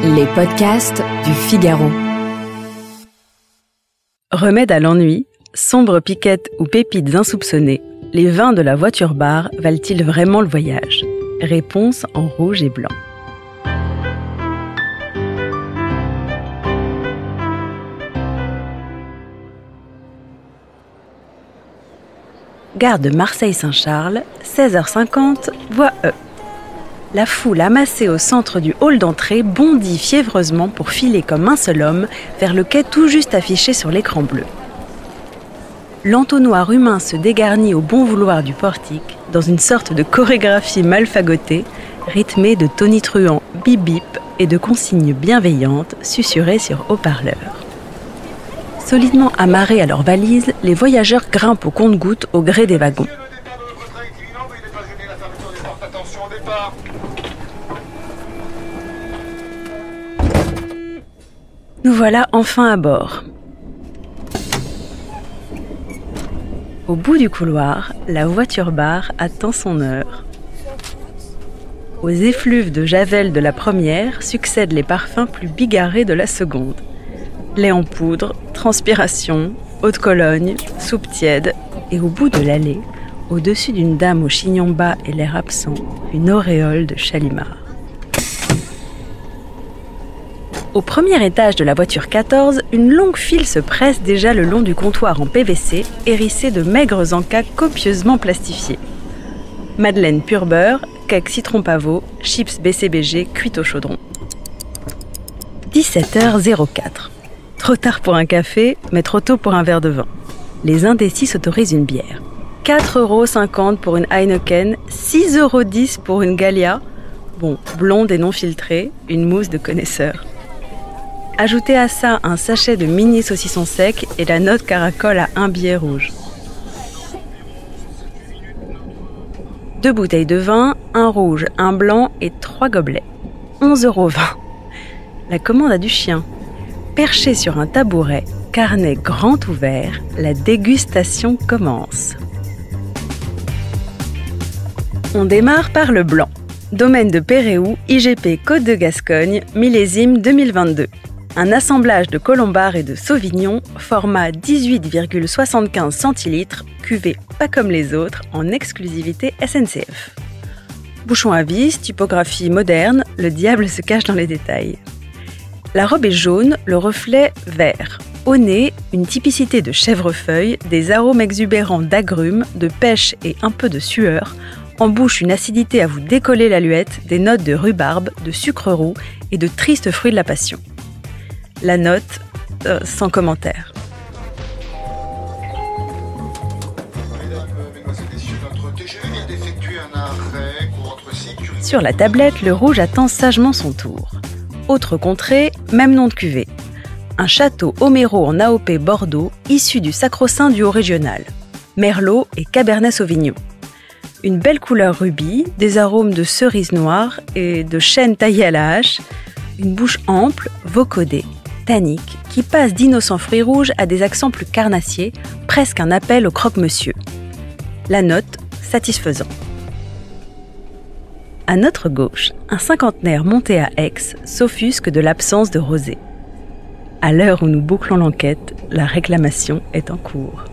Les podcasts du Figaro. Remède à l'ennui, sombres piquettes ou pépites insoupçonnées, les vins de la voiture-bar valent-ils vraiment le voyage ? Réponse en rouge et blanc. Gare de Marseille-Saint-Charles, 16h50, voie E. La foule amassée au centre du hall d'entrée bondit fiévreusement pour filer comme un seul homme vers le quai tout juste affiché sur l'écran bleu. L'entonnoir humain se dégarnit au bon vouloir du portique, dans une sorte de chorégraphie mal fagotée, rythmée de tonitruants bip-bip et de consignes bienveillantes susurrées sur haut-parleur. Solidement amarrés à leurs valises, les voyageurs grimpent au compte-gouttes au gré des wagons. Nous voilà enfin à bord. Au bout du couloir, la voiture-bar attend son heure. Aux effluves de javel de la première succèdent les parfums plus bigarrés de la seconde. Lait en poudre, transpiration, eau de Cologne, soupe tiède, et au bout de l'allée, au-dessus d'une dame au chignon bas et l'air absent, une auréole de Chalimard. Au premier étage de la voiture 14, une longue file se presse déjà le long du comptoir en PVC, hérissé de maigres encas copieusement plastifiés. Madeleine pur beurre, cake citron pavot, chips BCBG cuites au chaudron. 17h04. Trop tard pour un café, mais trop tôt pour un verre de vin. Les indécis s'autorisent une bière. 4,50€ pour une Heineken, 6,10€ pour une Gallia. Bon, blonde et non filtrée, une mousse de connaisseur. Ajoutez à ça un sachet de mini saucisson sec et la note caracole à un billet rouge. 2 bouteilles de vin, un rouge, un blanc et 3 gobelets. 11,20€. La commande a du chien. Perché sur un tabouret, carnet grand ouvert, la dégustation commence. On démarre par le blanc. Domaine de Péréou, IGP Côte de Gascogne, millésime 2022. Un assemblage de Colombard et de Sauvignon, format 18,75 centilitres, cuvée pas comme les autres, en exclusivité SNCF. Bouchon à vis, typographie moderne, le diable se cache dans les détails. La robe est jaune, le reflet vert. Au nez, une typicité de chèvrefeuille, des arômes exubérants d'agrumes, de pêche et un peu de sueur. En bouche, une acidité à vous décoller la luette, des notes de rhubarbe, de sucre roux et de tristes fruits de la passion. La note, sans commentaire. Sur la tablette, le rouge attend sagement son tour. Autre contrée, même nom de cuvée. Un château Homero en AOP Bordeaux, issu du sacro-saint du haut régional. Merlot et Cabernet Sauvignon. Une belle couleur rubis, des arômes de cerise noire et de chêne taillé à la hache. Une bouche ample, vocodée, tannique, qui passe d'innocents fruits rouges à des accents plus carnassiers, presque un appel au croque-monsieur. La note, satisfaisant. À notre gauche, un cinquantenaire monté à Aix s'offusque de l'absence de rosé. À l'heure où nous bouclons l'enquête, la réclamation est en cours.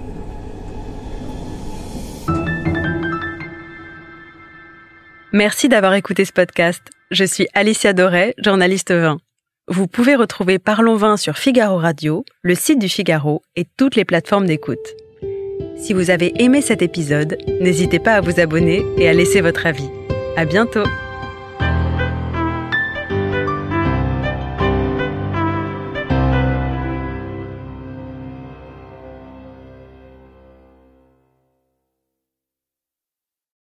Merci d'avoir écouté ce podcast. Je suis Alicia Doré, journaliste vin. Vous pouvez retrouver Parlons Vin sur Figaro Radio, le site du Figaro et toutes les plateformes d'écoute. Si vous avez aimé cet épisode, n'hésitez pas à vous abonner et à laisser votre avis. À bientôt!